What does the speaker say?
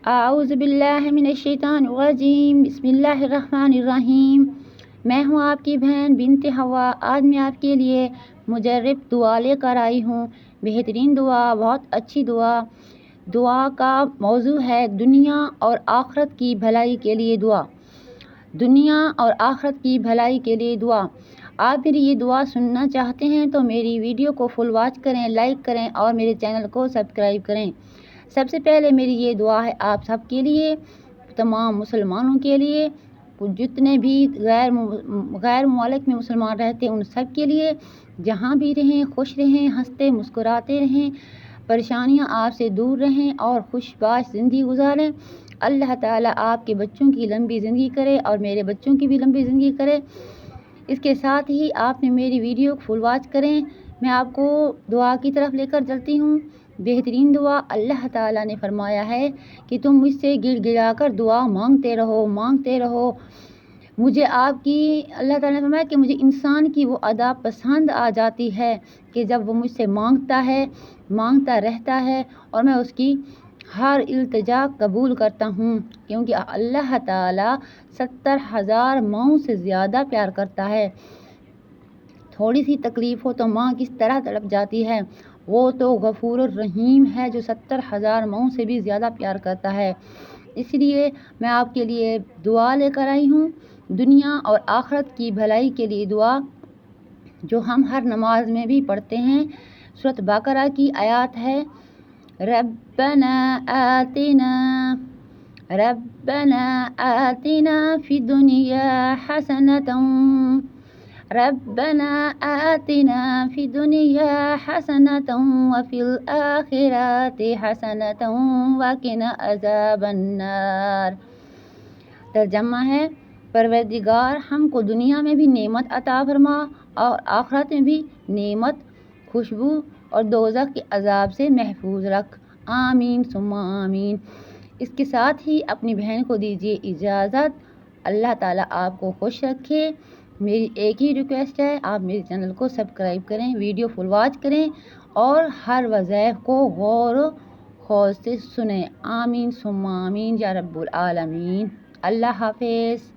اعوذ باللہ من الشیطان الرجیم، بسم اللہ الرحمن الرحیم۔ میں ہوں آپ کی بہن بنت ہوا۔ آج میں آپ کے لیے مجرب دعا لے کر آئی ہوں۔ بہترین دعا، بہت اچھی دعا۔ دعا کا موضوع ہے دنیا اور آخرت کی بھلائی کے لیے دعا۔ دنیا اور آخرت کی بھلائی کے لیے دعا۔ آپ میری یہ دعا سننا چاہتے ہیں تو میری ویڈیو کو فل واچ کریں، لائک کریں اور میرے چینل کو سبسکرائب کریں۔ سب سے پہلے میری یہ دعا ہے آپ سب کے لیے، تمام مسلمانوں کے لیے، جتنے بھی غیر ممالک میں مسلمان رہتے ہیں ان سب کے لیے، جہاں بھی رہیں خوش رہیں، ہنستے مسکراتے رہیں، پریشانیاں آپ سے دور رہیں اور خوش باش زندگی گزاریں۔ اللہ تعالیٰ آپ کے بچوں کی لمبی زندگی کرے اور میرے بچوں کی بھی لمبی زندگی کرے۔ اس کے ساتھ ہی آپ نے میری ویڈیو فل واچ کریں۔ میں آپ کو دعا کی طرف لے کر چلتی ہوں۔ بہترین دعا، اللہ تعالیٰ نے فرمایا ہے کہ تم مجھ سے گڑ گڑا کر دعا مانگتے رہو۔ مجھے آپ کی، اللہ تعالیٰ نے فرمایا کہ مجھے انسان کی وہ ادا پسند آ جاتی ہے کہ جب وہ مجھ سے مانگتا رہتا ہے اور میں اس کی ہر التجا قبول کرتا ہوں، کیونکہ اللہ تعالیٰ 70,000 ماؤں سے زیادہ پیار کرتا ہے۔ تھوڑی سی تکلیف ہو تو ماں کس طرح تڑپ جاتی ہے، وہ تو غفور الرحیم ہے جو 70,000 ماؤں سے بھی زیادہ پیار کرتا ہے۔ اس لیے میں آپ کے لیے دعا لے کر آئی ہوں، دنیا اور آخرت کی بھلائی کے لیے دعا، جو ہم ہر نماز میں بھی پڑھتے ہیں۔ سورۃ بقرہ کی آیات ہے، ربنا آتنا فی الدنیا حسنۃ ربنا آتنا فی الدنیا حسنۃ وفی الآخرۃ حسنۃ وقنا عذاب النار۔ ترجمہ ہے، پروردگار ہم کو دنیا میں بھی نعمت عطا فرما اور آخرت میں بھی نعمت، خوشبو اور دوزخ کے عذاب سے محفوظ رکھ، آمین ثم آمین۔ اس کے ساتھ ہی اپنی بہن کو دیجیے اجازت۔ اللہ تعالیٰ آپ کو خوش رکھے۔ میری ایک ہی ریکویسٹ ہے، آپ میرے چینل کو سبسکرائب کریں، ویڈیو فل واچ کریں اور ہر وظائف کو غور و خوض سے سنیں، آمین ثم آمین یا رب العالمین۔ اللہ حافظ۔